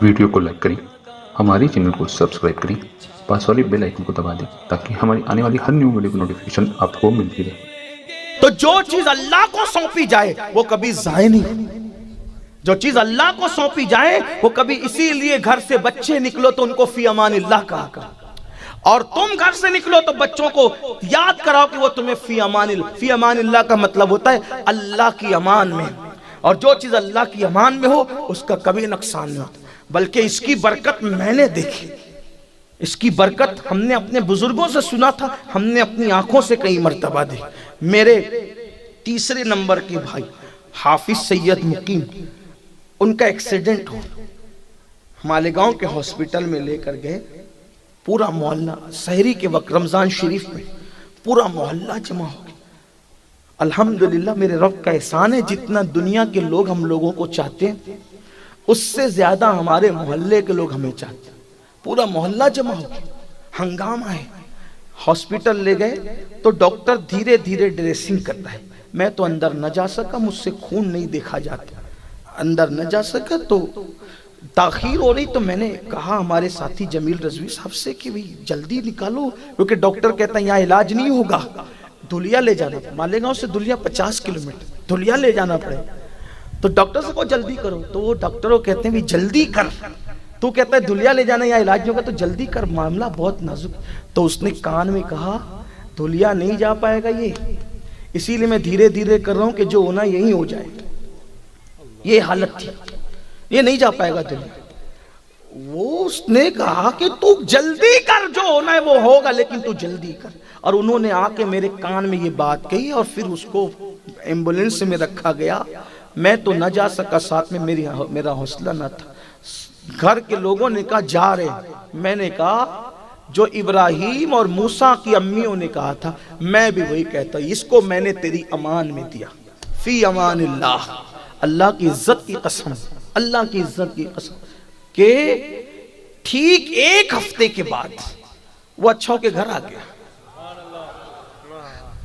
Video کو like کریں، ہمارے چینل کو سبسکرائب کریں، پاس والی بیل آئیکن کو دبا دیں تاکہ ہماری آنے والی ہر نیو ویڈیو کی نوٹیفیکیشن آپ کو ملتی رہے۔ تو جو چیز اللہ کو سونپی جائے وہ کبھی ضائع نہیں، جو چیز اللہ کو سونپی جائے وہ کبھی، اسی لیے گھر سے بچے نکلو تو ان کو فی امان اللہ کہا کرو، اور تم گھر سے نکلو تو بچوں کو یاد کراؤ کہ وہ تمہیں فی امان اللہ کا مطلب ہوتا ہے اللہ کی امان میں، اور جو چیز اللہ کی امان میں ہو اس کا کبھی نقصان نہیں ہوتا، بلکہ اس کی برکت میں نے دیکھی، اس کی برکت ہم نے اپنے بزرگوں سے سنا تھا، ہم نے اپنی آنکھوں سے کئی مرتبہ دیکھی۔ میرے تیسرے نمبر کے بھائی حافظ سید مقیم، ان کا ایکسیڈنٹ ہو، مالیگاؤں کے ہاسپٹل میں لے کر گئے، پورا محلہ سحری کے وقت رمضان شریف میں پورا محلہ جمع ہو گیا۔ الحمدللہ میرے رب کا احسان ہے، جتنا دنیا کے لوگ ہم لوگوں کو چاہتے ہیں اس سے زیادہ ہمارے محلے کے لوگ ہمیں چاہتے ہیں۔ پورا محلہ جمع ہو گیا، ہنگامہ ہے، ہاسپٹل لے گئے تو ڈاکٹر دھیرے دھیرے ڈریسنگ کرتا ہے، میں تو اندر نہ جا سکا، مجھ سے خون نہیں دیکھا جاتا، اندر نہ جا سکا، تو تاخیر ہو رہی تو میں نے کہا ہمارے ساتھی جمیل رضوی صاحب سے کہ بھی جلدی نکالو، کیونکہ ڈاکٹر کہتا ہے یہاں علاج نہیں ہوگا، دھولیا لے جانا، مالیگاؤں سے دھولیا 50 کلومیٹر، دھولیا لے جانا پڑے، تو ڈاکٹر سے کہو جلدی کرو، تو وہ ڈاکٹر کہتے ہیں بھی جلدی کر، تو کہتا ہے دھولیا لے جانا یا علاج نہیں ہوگا تو جلدی کر، معاملہ بہت نازک۔ تو اس نے کان میں کہا دھولیا نہیں جا پائے گا یہ، اسی لیے میں دھیرے دھیرے کر رہا ہوں کہ جو ہونا یہی ہو جائے، یہ حالت تھی، یہ نہیں جا پائے گا دھولیا۔ وہ اس نے کہا کہ تو جلدی کر، جو ہونا ہے وہ ہوگا لیکن تو جلدی کر، اور انہوں نے آ کے میرے کان میں یہ بات کہی، اور پھر اس کو ایمبولنس میں رکھا گیا، میں تو نہ جا سکا، ساتھ میں میرا حوصلہ نہ تھا، گھر کے لوگوں نے کہا جا رہے، میں نے کہا جو ابراہیم اور موسیٰ کی امیوں نے کہا تھا میں بھی وہی کہتا ہوں، اس کو میں نے تیری امان میں دیا، فی امان اللہ، اللہ کی عزت کی قسم، اللہ کی عزت کی قسم، کہ ٹھیک ایک ہفتے کے بعد وہ اچھا ہو کے گھر آ گیا۔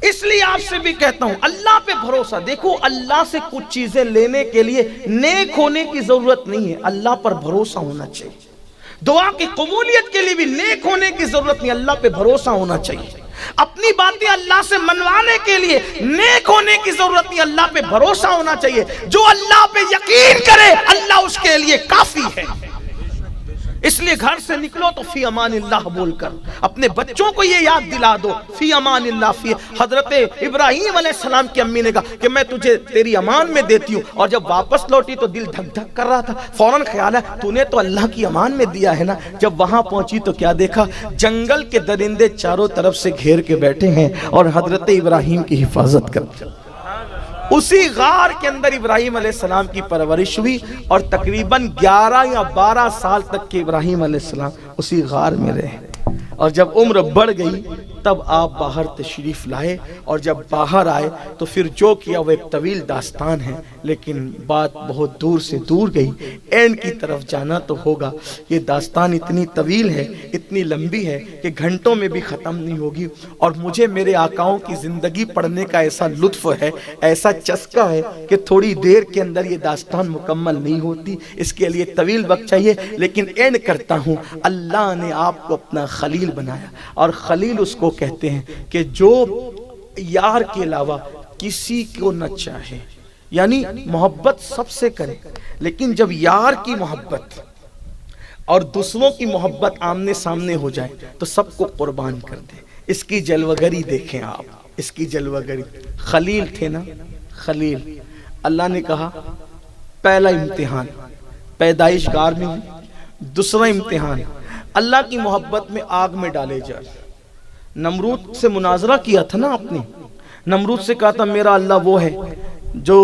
اس لیے آپ سے بھی کہتا ہوں اللہ پہ بھروسہ، دیکھو اللہ سے کچھ چیزیں لینے کے لیے نیک ہونے کی ضرورت نہیں ہے، اللہ پر بھروسہ ہونا چاہیے، دعا کی قبولیت کے لیے بھی نیک ہونے کی ضرورت نہیں، اللہ پہ بھروسہ ہونا چاہیے، اپنی باتیں اللہ سے منوانے کے لیے نیک ہونے کی ضرورت نہیں، اللہ پہ بھروسہ ہونا چاہیے، جو اللہ پہ یقین کرے اللہ اس کے لیے کافی ہے۔ اس لیے گھر سے نکلو تو فی امان اللہ بول کر اپنے بچوں کو یہ یاد دلا دو، فی امان اللہ، فی حضرت ابراہیم علیہ السلام کی امی نے کہا کہ میں تجھے تیری امان میں دیتی ہوں، اور جب واپس لوٹی تو دل دھک دھک کر رہا تھا، فوراً خیال ہے تو نے تو اللہ کی امان میں دیا ہے نا۔ جب وہاں پہنچی تو کیا دیکھا، جنگل کے درندے چاروں طرف سے گھیر کے بیٹھے ہیں اور حضرت ابراہیم کی حفاظت کرتے ہیں۔ اسی غار کے اندر ابراہیم علیہ السلام کی پرورش ہوئی، اور تقریباً 11 یا 12 سال تک کے ابراہیم علیہ السلام اسی غار میں رہے، اور جب عمر بڑھ گئی تب آپ باہر تشریف لائے، اور جب باہر آئے تو پھر جو کیا وہ ایک طویل داستان ہے، لیکن بات بہت دور سے دور گئی، اینڈ کی طرف جانا تو ہوگا، یہ داستان اتنی طویل ہے، اتنی لمبی ہے کہ گھنٹوں میں بھی ختم نہیں ہوگی، اور مجھے میرے آقاؤں کی زندگی پڑھنے کا ایسا لطف ہے، ایسا چسکا ہے کہ تھوڑی دیر کے اندر یہ داستان مکمل نہیں ہوتی، اس کے لیے طویل وقت چاہیے، لیکن اینڈ کرتا ہوں، اللہ نے آپ کو اپنا خلیل بنایا، اور خلیل اس کو کہتے ہیں کہ جو یار کے علاوہ کسی کو نہ چاہے، یعنی محبت سب سے کرے، لیکن جب یار کی محبت اور دوسروں کی محبت آمنے سامنے ہو جائے تو سب کو قربان کر دے۔ اس کی جلوگری دیکھیں آپ، اس کی جلوگری، خلیل تھے نا، خلیل، اللہ نے کہا پہلا امتحان پیدائش گار میں ہوئی، دوسرا امتحان اللہ کی محبت میں آگ میں ڈالے جائے۔ نمرود سے مناظرہ کیا تھا نا آپ نے، نمرود سے کہا تھا میرا اللہ وہ ہے جو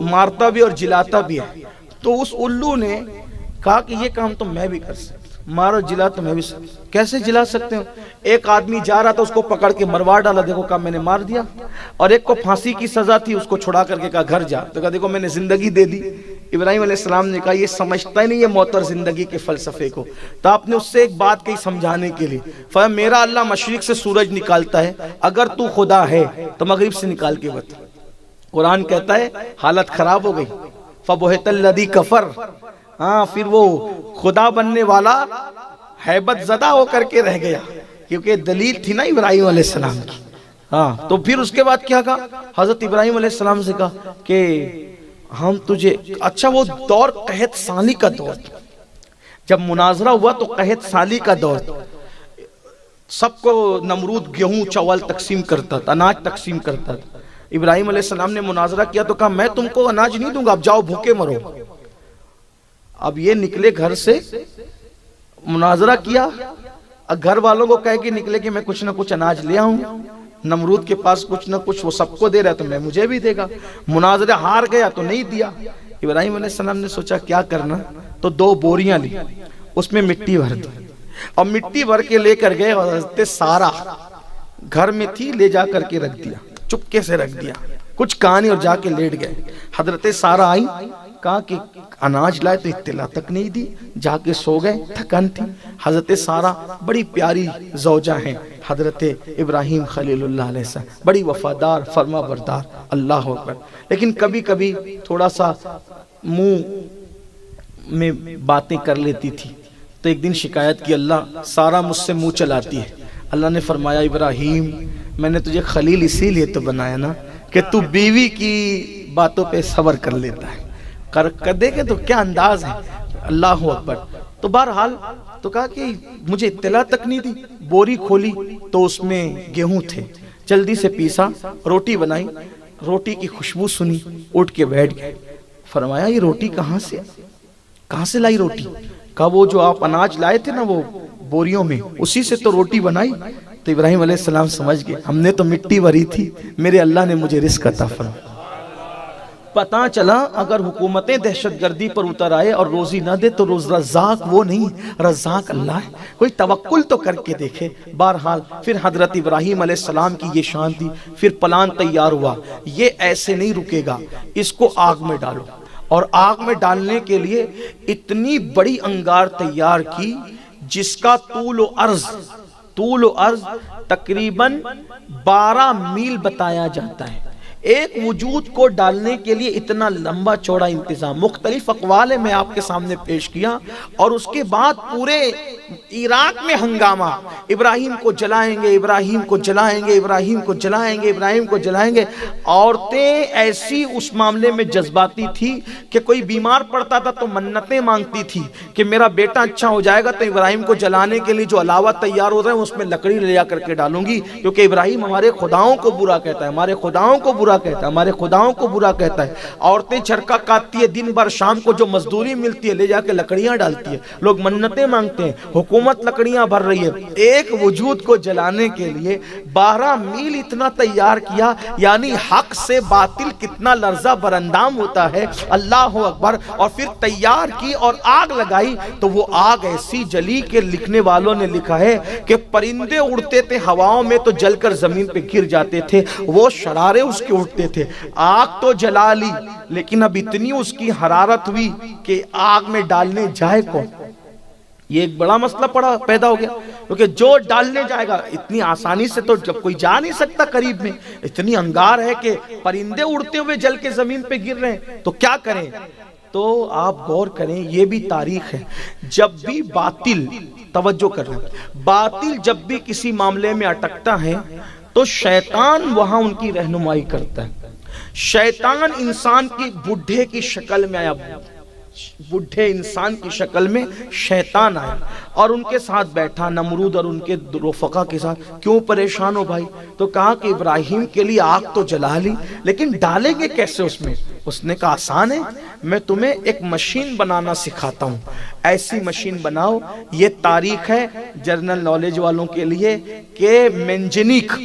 مارتا بھی اور جلاتا بھی ہے، تو اس الو نے کہا کہ یہ کام تو میں بھی کر سکتا، مارو جلا تو میں بھی سکتا، کیسے جلا سکتے ہو؟ ایک آدمی جا رہا تھا اس کو پکڑ کے مروا ڈالا، دیکھو کہا میں نے مار دیا، اور ایک کو پھانسی کی سزا تھی اس کو چھڑا کر کے کہا گھر جا، تو کہا دیکھو میں نے زندگی دے دی۔ ابراہیم علیہ السلام نے کہا یہ سمجھتا ہی نہیں یہ موت اور زندگی کے فلسفے کو، تو آپ نے اس سے ایک بات کہی سمجھانے کے لیے، فرمایا میرا اللہ مشرق سے سورج نکالتا ہے، اگر تو خدا ہے تو مغرب سے نکال کے بتا۔ قرآن کہتا ہے حالت خراب ہو گئی، فَبُہِتَ الَّذِي كَفَرَ، ہاں پھر وہ خدا بننے والا ہیبت زدہ ہو کر کے رہ گیا، کیونکہ دلیل تھی نا ابراہیم علیہ السلام کی۔ ہاں تو پھر اس کے بعد کیا کہا حضرت ابراہیم علیہ السلام سے، کہا کہ ہم تجھے، اچھا وہ دور قحط سالی کا دور تھا، جب مناظرہ ہوا تو قحط سالی کا دور تھا، سب کو نمرود گیہوں چاول تقسیم کرتا تھا، اناج تقسیم کرتا تھا۔ ابراہیم علیہ السلام نے مناظرہ کیا تو کہا میں تم کو اناج نہیں دوں گا، اب جاؤ بھوکے مرو۔ اب یہ نکلے گھر سے، مناظرہ کیا، گھر والوں کو کہے کہ نکلے کہ میں کچھ نہ کچھ اناج لے آؤں، نمرود کے پاس کچھ نہ کچھ وہ سب کو دے رہا ہے تو میں مجھے بھی دے گا، مناظرہ ہار گیا تو نہیں دیا۔ ابراہیم علیہ السلام نے سوچا کیا کرنا، تو 2 بوریاں لی، اس میں مٹی بھر دی، اور مٹی بھر کے لے کر گئے، اور حضرت سارا گھر میں تھی، لے جا کر کے رکھ دیا، چپکے سے رکھ دیا، کچھ کہا نہیں اور جا کے لیٹ گئے۔ حضرت سارا آئی، کہا کہ اناج لائے تو اطلاع تک نہیں دی، جا کے سو گئے، تھکن تھی۔ حضرت سارا بڑی پیاری زوجہ ہیں حضرت ابراہیم خلیل اللہ علیہ السلام، بڑی وفادار فرما بردار، اللہ اکبر، لیکن کبھی کبھی تھوڑا سا منہ میں باتیں کر لیتی تھی۔ تو ایک دن شکایت کی، اللہ سارا مجھ سے منہ چلاتی ہے۔ اللہ نے فرمایا ابراہیم میں نے تجھے خلیل اسی لیے تو بنایا نا کہ تو بیوی کی باتوں پہ صبر کر لیتا ہے، کر دے گے تو کیا انداز ہے، اللہ اکبر۔ تو بہرحال تو کہا کہ مجھے اطلاع تک نہیں دی، بوری کھولی تو اس میں گیہوں تھے، جلدی سے پیسا، روٹی بنائی، روٹی کی خوشبو سنی، اٹھ کے بیٹھ گئے۔ فرمایا یہ روٹی کہاں سے لائی روٹی؟ کہا وہ جو آپ اناج لائے تھے نا وہ بوریوں میں، اسی سے تو روٹی بنائی۔ تو ابراہیم علیہ السلام سمجھ گئے ہم نے تو مٹی بھری تھی، میرے اللہ نے مجھے رزق عطا فرمایا۔ پتہ چلا اگر حکومتیں دہشت گردی پر اتر آئے اور روزی نہ دے تو رزاق وہ نہیں، رزاق اللہ ہے، کوئی توکل تو کر کے دیکھے۔ بہرحال پھر حضرت ابراہیم علیہ السلام کی یہ شان تھی، پھر پلان تیار ہوا، یہ ایسے نہیں رکے گا، اس کو آگ میں ڈالو، اور آگ میں ڈالنے کے لیے اتنی بڑی انگار تیار کی جس کا طول و عرض تقریباً 12 میل بتایا جاتا ہے۔ ایک وجود کو ڈالنے کے لیے اتنا لمبا چوڑا انتظام، مختلف اقوال میں آپ کے سامنے پیش کیا، اور اس کے بعد پورے عراق میں ہنگامہ، ابراہیم کو جلائیں گے، ابراہیم کو جلائیں گے، ابراہیم کو جلائیں گے، ابراہیم کو جلائیں گے۔ عورتیں ایسی اس معاملے میں جذباتی تھی کہ کوئی بیمار پڑتا تھا تو منتیں مانگتی تھی کہ میرا بیٹا اچھا ہو جائے گا تو ابراہیم کو جلانے کے لیے جو علاوہ تیار ہو رہے ہیں اس میں لکڑی لے جا کر کے ڈالوں گی، کیونکہ ابراہیم ہمارے خداؤں کو برا کہتا ہے، ہمارے خداؤں کو برا کہتا ہے، ہمارے خداؤں کو برا کہتا ہے۔ عورتیں چرکا کاٹتی ہے، دن بھر شام کو جو مزدوری ملتی ہے لے جا کے لکڑیاں ڈالتی ہے، لوگ منتیں مانگتے ہیں، حکومت لکڑیاں بھر رہی ہے۔ ایک وجود کو جلانے کے لیے 12 میل اتنا تیار کیا، یعنی حق سے باطل کتنا لرزہ براندام ہوتا ہے، اللہ اکبر۔ اور پھر تیار کی اور آگ لگائی تو وہ آگ ایسی جلی کہ لکھنے والوں نے لکھا ہے کہ پرندے اڑتے تھے ہواؤں میں تو جل کر زمین پہ گر جاتے تھے، وہ شرارے اس کے اٹھتے تھے۔ آگ تو جلا لی لیکن اب اتنی اس کی حرارت ہوئی کہ آگ میں ڈالنے جائے کون؟ یہ ایک بڑا مسئلہ پیدا ہو گیا، کیونکہ جو ڈالنے جائے گا اتنی آسانی سے تو جب کوئی جا نہیں سکتا قریب میں، اتنی انگار ہے کہ پرندے اڑتے ہوئے جل کے زمین پہ گر رہے ہیں، تو کیا کریں؟ تو آپ غور کریں، یہ بھی تاریخ ہے، جب بھی باطل، توجہ کرنا، باطل جب بھی کسی معاملے میں اٹکتا ہے تو شیطان وہاں ان کی رہنمائی کرتا ہے۔ شیطان انسان کی بڈھے کی شکل میں آیا، بڈھے انسان کی شکل میں شیطان آیا اور ان کے ساتھ بیٹھا، نمرود اور ان کے رفقا کے ساتھ۔ کیوں پریشان ہو بھائی؟ تو کہا کہ ابراہیم کے لیے آگ تو جلا لی لیکن ڈالیں گے کیسے اس میں؟ اس نے کہا آسان ہے، میں تمہیں ایک مشین بنانا سکھاتا ہوں، ایسی مشین بناؤ۔ یہ تاریخ ہے جنرل نالج والوں کے لیے کہ منجنیق،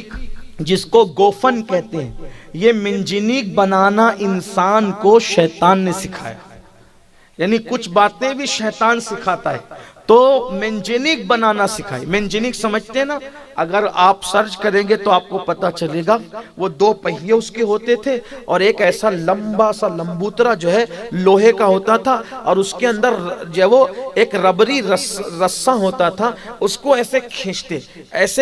جس کو گوفن کہتے ہیں، یہ منجنیق بنانا انسان کو شیطان نے سکھایا، یعنی کچھ باتیں بھی شیطان سکھاتا ہے۔ تو منجنیق بنانا سکھائی۔ منجنیق سمجھتے ہیں نا، اگر آپ سرچ کریں گے تو آپ کو پتا چلے گا وہ 2 پہیے اس کے ہوتے تھے اور ایک ایسا لمبا سا لمبوترا جو ہے لوہے کا ہوتا تھا اور اس کے اندر جو وہ ایک ربری رسہ ہوتا تھا، اس کو ایسے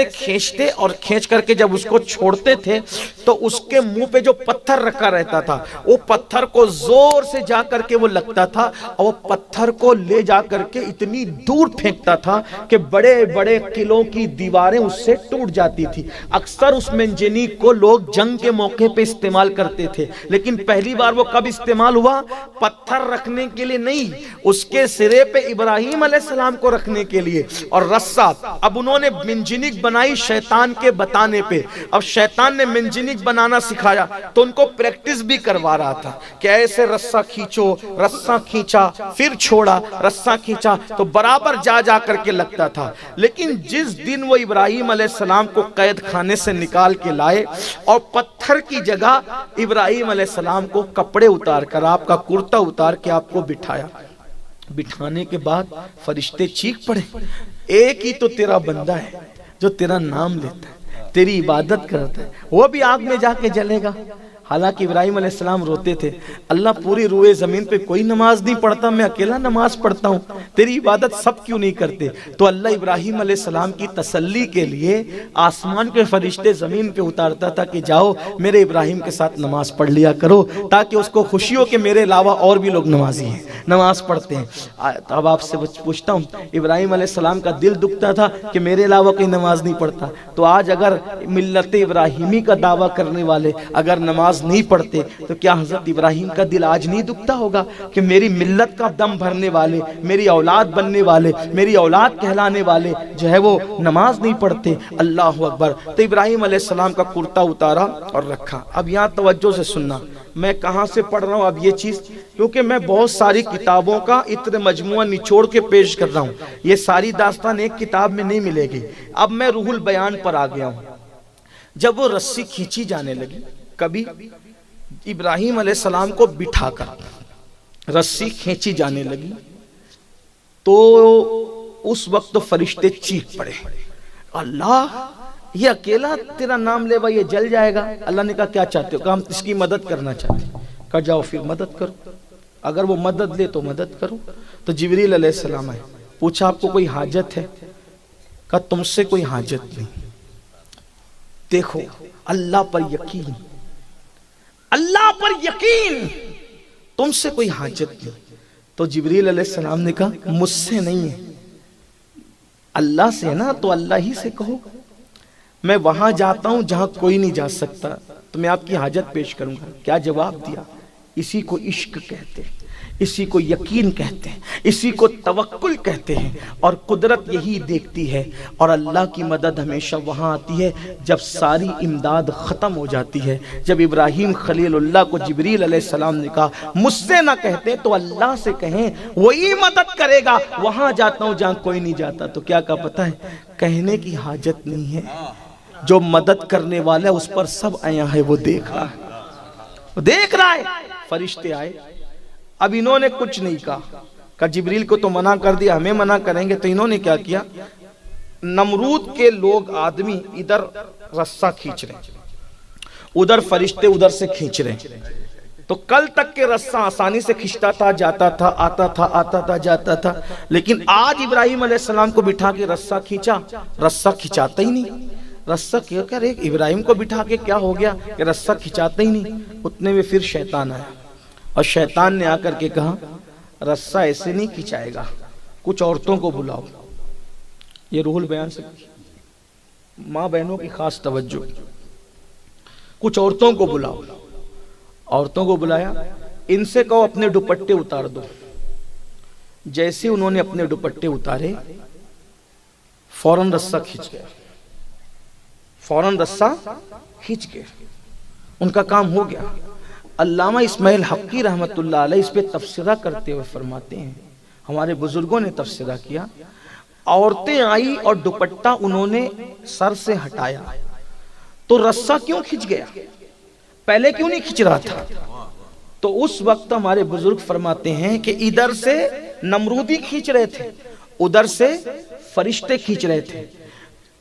کھینچتے اور کھینچ کر کے جب اس کو چھوڑتے تھے تو اس کے منہ پہ جو پتھر رکھا رہتا تھا وہ پتھر کو زور سے جا کر کے وہ لگتا تھا اور وہ پتھر کو لے جا کر کے اتنی دور پھینکتا تھا کہ بڑے بڑے قلعوں کی دیواریں اس سے ٹوٹ جاتی تھی۔ اکثر اس منجنیق کو لوگ جنگ کے موقع پہ استعمال کرتے تھے، لیکن پہلی بار وہ کب استعمال ہوا؟ پتھر رکھنے کے لیے نہیں، اس کے سرے پہ ابراہیم علیہ السلام کو رکھنے کے لیے اور رسہ۔ اب انہوں نے منجنیق بنائی شیطان کے بتانے پہ، اب شیطان نے منجنیق بنانا سکھایا تو ان کو پریکٹس بھی کروا رہا تھا کہ ایسے رسہ کھینچو، رسہ کھینچا پھر چھوڑا، رسہ کھینچا تو برابر جا کر کے لگتا تھا۔ لیکن جس دن وہ ابراہیم علیہ السلام کو قید خانے سے نکال کے لائے اور پتھر کی جگہ ابراہیم علیہ السلام کو کپڑے اتار کر، آپ کا کرتا اتار کے آپ کو بٹھایا، بٹھانے کے بعد فرشتے چیخ پڑے، ایک ہی تو تیرا بندہ ہے جو تیرا نام لیتا ہے، تیری عبادت کرتا ہے، وہ بھی آگ میں جا کے جلے گا۔ حالانکہ ابراہیم علیہ السلام روتے تھے، اللہ پوری روئے زمین پہ کوئی نماز نہیں پڑھتا، میں اکیلا نماز پڑھتا ہوں، تیری عبادت سب کیوں نہیں کرتے؟ تو اللہ ابراہیم علیہ السلام کی تسلی کے لیے آسمان کے فرشتے زمین پہ اتارتا تھا کہ جاؤ میرے ابراہیم کے ساتھ نماز پڑھ لیا کرو، تاکہ اس کو خوشی ہو کہ میرے علاوہ اور بھی لوگ نمازی ہیں، نماز پڑھتے ہیں۔ اب آپ سے پوچھتا ہوں، ابراہیم علیہ السلام کا دل دکھتا تھا کہ میرے علاوہ کوئی نماز نہیں پڑھتا، تو آج اگر ملت ابراہیمی کا دعویٰ کرنے والے اگر نماز نہیں پڑھتے تو کیا حضرت ابراہیم کا دل آج نہیں دکھتا ہوگا کہ میری ملت کا دم بھرنے والے، میری اولاد بننے والے، میری اولاد کہلانے والے جو ہے وہ نماز نہیں پڑھتے؟ اللہ اکبر۔ تو ابراہیم علیہ السلام کا کرتا اتارا اور رکھا۔ اب یہاں توجہ سے سننا، میں کہاں سے پڑھ رہا ہوں اب یہ چیز، کیونکہ میں بہت ساری کتابوں کا اتنے مجموعہ نچوڑ کے پیش کر رہا ہوں، یہ ساری داستان ایک کتاب میں نہیں ملے گی۔ اب میں روح البیان پر آ گیا ہوں۔ جب وہ رسی کھینچی جانے لگی، کبھی ابراہیم علیہ السلام کو بٹھا کر رسی کھینچی جانے لگی تو اس وقت فرشتے چیخ پڑے، اللہ یہ اکیلا تیرا نام لے بھائی یہ جل جائے گا۔ اللہ نے کہا کیا چاہتے ہو؟ کہا ہم اس کی مدد کرنا چاہتے ہیں۔ کہا جاؤ پھر مدد کرو، اگر وہ مدد لے تو مدد کرو۔ تو جبریل علیہ السلام آئے، پوچھا آپ کو کوئی حاجت ہے؟ کہا تم سے کوئی حاجت نہیں۔ دیکھو اللہ پر یقین، اللہ پر یقین، تم سے کوئی حاجت نہیں۔ تو جبریل علیہ السلام نے کہا مجھ سے نہیں ہے، اللہ سے ہے نا، تو اللہ ہی سے کہو، میں وہاں جاتا ہوں جہاں کوئی نہیں جا سکتا، تو میں آپ کی حاجت پیش کروں گا۔ کیا جواب دیا؟ اسی کو عشق کہتے ہیں، اسی کو یقین کہتے ہیں، اسی کو توکل کہتے ہیں، اور قدرت یہی دیکھتی ہے، اور اللہ کی مدد ہمیشہ وہاں آتی ہے جب ساری امداد ختم ہو جاتی ہے۔ جب ابراہیم خلیل اللہ کو جبریل علیہ السلام نے کہا مجھ سے نہ کہتے تو اللہ سے کہیں، وہی مدد کرے گا، وہاں جاتا ہوں جہاں کوئی نہیں جاتا۔ تو کیا کہا پتہ ہے؟ کہنے کی حاجت نہیں ہے، جو مدد کرنے والا ہے اس پر سب آیا ہے، وہ دیکھ رہا ہے، وہ دیکھ رہا ہے۔ فرشتے آئے، اب انہوں نے کچھ نہیں کہا جبریل کو تو منع کر دیا، ہمیں منع کریں گے، تو انہوں نے کیا کیا؟ نمرود کے لوگ آدمی ادھر رسہ کھینچ رہے ہیں، ادھر فرشتے ادھر سے کھینچ رہے ہیں، تو کل تک کے رسہ آسانی سے کھینچتا تھا، جاتا تھا، آتا تھا، آتا تھا، جاتا تھا، لیکن آج ابراہیم علیہ السلام کو بٹھا کے رسہ کھینچا، رسہ کھینچاتا ہی نہیں۔ رسہ کیا کر ایک ابراہیم کو بٹھا کے کیا ہو گیا کہ رسہ کھینچاتا ہی نہیں؟ اتنے میں پھر شیطان آیا، اور شیطان نے آ کر کے کہا رسہ ایسے نہیں کھینچائے گا، کچھ عورتوں کو بلاؤ۔ یہ روح البیان سے ماں بہنوں کی خاص توجہ، کچھ عورتوں کو بلاؤ۔ عورتوں کو بلایا، ان سے کہو اپنے دوپٹے اتار دو۔ جیسے انہوں نے اپنے دوپٹے اتارے، فوراً رسہ کھینچ گیا، فوراً رسہ کھینچ گیا، ان کا کام ہو گیا۔ علامہ اسماعیل حقی رحمت اللہ علیہ اس پہ تفسیرہ کرتے ہوئے فرماتے ہیں، ہمارے بزرگوں نے تفسیرہ کیا، عورتیں آئی اور دوپٹہ انہوں نے سر سے ہٹایا تو رسہ کیوں کھنچ گیا؟ پہلے کیوں نہیں کھنچ رہا تھا؟ تو اس وقت ہمارے بزرگ فرماتے ہیں کہ ادھر سے نمرودی کھینچ رہے تھے، ادھر سے فرشتے کھینچ رہے تھے،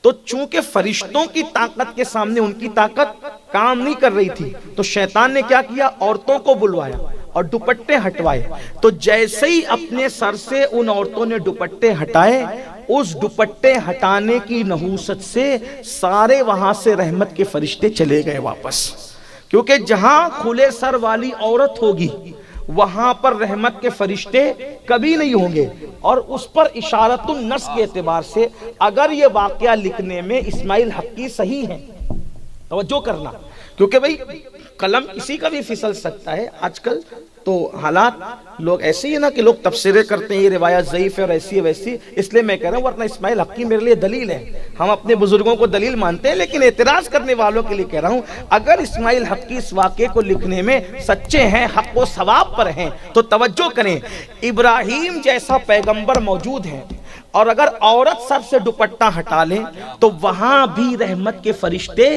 تو چونکہ فرشتوں کی طاقت کے سامنے ان کی طاقت کام نہیں کر رہی تھی، تو شیطان نے کیا کیا، عورتوں کو بلوایا اور دوپٹے ہٹوائے. تو جیسے ہی اپنے سر سے ان عورتوں نے دوپٹے ہٹائے، اس دوپٹے ہٹانے کی نحوست سے سارے وہاں سے رحمت کے فرشتے چلے گئے واپس. کیونکہ جہاں کھلے سر والی عورت ہوگی وہاں پر رحمت کے فرشتے کبھی نہیں ہوں گے. اور اس پر اشارت النص کے اعتبار سے اگر یہ واقعہ لکھنے میں اسماعیل حقی صحیح ہیں، توجہ کرنا، کیونکہ بھئی قلم کسی کا بھی پھسل سکتا ہے. آج کل تو حالات لوگ ایسے ہی نا کہ لوگ تبصرے کرتے ہیں یہ روایت ضعیف ہے اور ایسی ہے ویسی، اس لیے میں کہہ رہا ہوں، ورنہ اسماعیل حقی میرے لیے دلیل ہے. ہم اپنے بزرگوں کو دلیل مانتے ہیں، لیکن اعتراض کرنے والوں کے لیے کہہ رہا ہوں اگر اسماعیل حقی اس واقعے کو لکھنے میں سچے ہیں، حق و ثواب پر ہیں، تو توجہ کریں، ابراہیم جیسا پیغمبر موجود ہے اور اگر عورت سر سے دوپٹہ ہٹا لیں تو وہاں بھی رحمت کے فرشتے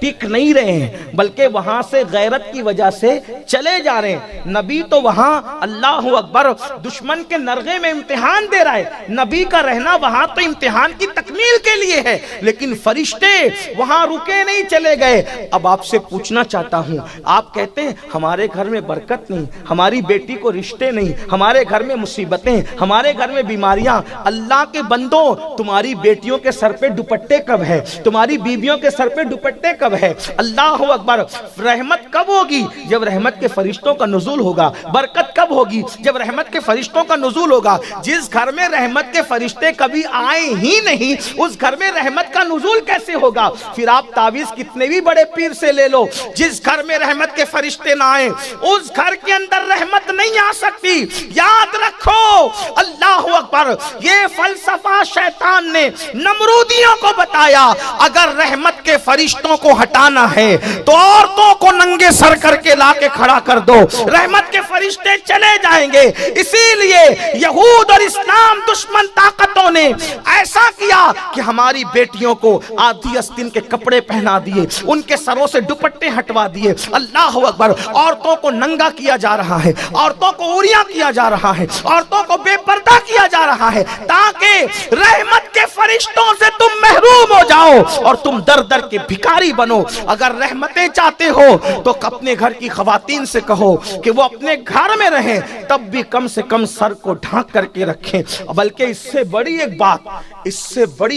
ٹک نہیں رہے ہیں، بلکہ وہاں سے غیرت کی وجہ سے چلے جا رہے ہیں. نبی تو وہاں اللہ اکبر دشمن کے نرغے میں امتحان دے رہا ہے، نبی کا رہنا وہاں تو امتحان کی تکمیل کے لیے ہے، لیکن فرشتے وہاں رکے نہیں، چلے گئے. اب آپ سے پوچھنا چاہتا ہوں، آپ کہتے ہیں ہمارے گھر میں برکت نہیں، ہماری بیٹی کو رشتے نہیں، ہمارے گھر میں مصیبتیں، ہمارے گھر میں بیماریاں. اللہ کے بندوں، تمہاری بیٹیوں کے سر پہ دوپٹے کب ہے؟ تمہاری بیویوں کے سر پہ دوپٹے کب ہے؟ اللہ اکبر. رحمت کب ہوگی؟ جب رحمت کے فرشتوں کا نزول ہوگا. برکت کب ہوگی؟ جب رحمت کے فرشتوں کا نزول ہوگا. جس گھر میں رحمت کے فرشتے کبھی آئے ہی نہیں، اس گھر میں رحمت کا نزول کیسے ہوگا؟ پھر آپ تعویذ کتنے بھی بڑے پیر سے لے لو، جس گھر میں رحمت کے فرشتے نہ آئے اس گھر کے اندر رحمت نہیں آ سکتی. یاد رکھو، اللہ اکبر. یہ فلسفہ شیطان نے نمرودیوں کو بتایا، اگر رحمت کے فرشتوں کو ہٹانا ہے تو عورتوں کو ننگے سر کر کے لا کے کھڑا کر دو، رحمت کے فرشتے چلے جائیں گے. اسی لیے یہود اور اسلام دشمن طاقتوں نے ایسا کیا کہ ہماری بیٹیوں کو آدھی آستین کے کپڑے پہنا دیے، ان کے سروں سے دوپٹے ہٹوا دیے. اللہ اکبر. عورتوں کو ننگا کیا جا رہا ہے، عورتوں کو عوریاں کیا جا رہا ہے، عورتوں کو بے پردہ کیا جا رہا ہے، تاکہ رحمت کے فرشتوں سے تم محروم ہو جاؤ اور تم در در کے بھکاری بنو. اگر رحمتیں چاہتے ہو تو اپنے گھر کی خواتین سے کہو کہ وہ اپنے گھر میں رہیں، تب بھی کم سے کم سر کو ڈھانک کر کے رکھیں. بلکہ اس سے بڑی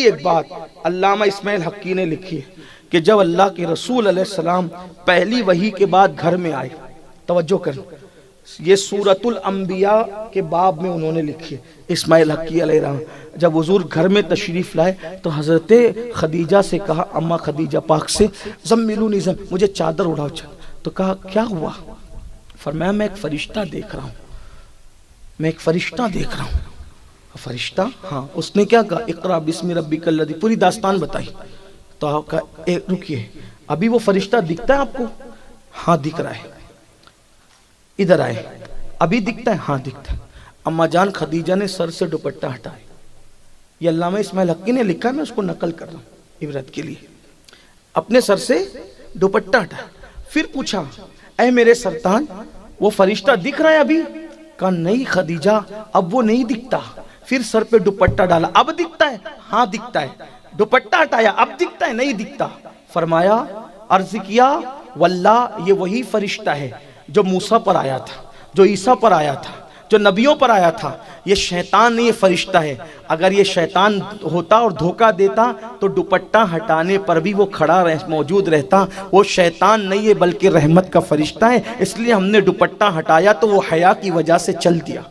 ایک بات علامہ اسماعیل حقی نے لکھی ہے کہ جب اللہ کے رسول علیہ السلام پہلی وحی کے بعد گھر میں آئے، توجہ کریں، یہ سورۃ الانبیاء کے باب میں انہوں نے لکھی ہے اسماعیل حقی علیہ السلام. جب حضور گھر میں تشریف لائے تو حضرت خدیجہ سے کہا، اماں خدیجہ پاک سے، زملونی مجھے چادر اڑاؤ. تو کہا کیا ہوا؟ فرمایا میں ایک فرشتہ دیکھ رہا ہوں. فرشتہ؟ ہاں. اس نے کیا کہا؟ اقرا بسم ربک الذی، پوری داستان بتائی. تو کہا رکیے، ابھی وہ فرشتہ دکھتا ہے آپ کو؟ ہاں دکھ رہا ہے. ادھر آئے. ابھی دکھتا ہے؟ ہاں دکھتا ہے. اما جان خدیجہ نے سر سے دوپٹہ ہٹایا. یہ علامہ اسماعیل حقی نے لکھا، میں اس کو نقل کر رہا ہوں عبرت کے لیے. اپنے سر سے دوپٹہ ہٹایا. پھر پوچھا، اے میرے سلطان وہ فرشتہ دکھ رہا ہے ابھی؟ کہا نہیں خدیجہ اب وہ نہیں دکھتا. پھر سر پہ دوپٹہ ڈالا، اب دکھتا ہے؟ ہاں دکھتا ہے. دوپٹہ ہٹایا، اب دکھتا ہے؟ نہیں دکھتا. فرمایا، عرض کیا واللہ یہ وہی فرشتہ ہے جو موسیٰ پر آیا تھا، جو عیسیٰ پر آیا تھا، جو نبیوں پر آیا تھا. یہ شیطان نہیں، یہ فرشتہ ہے. اگر یہ شیطان ہوتا اور دھوکہ دیتا تو دوپٹہ ہٹانے پر بھی وہ کھڑا موجود رہتا. وہ شیطان نہیں ہے بلکہ رحمت کا فرشتہ ہے. اس لیے ہم نے دوپٹہ ہٹایا تو وہ حیا کی وجہ سے چل دیا.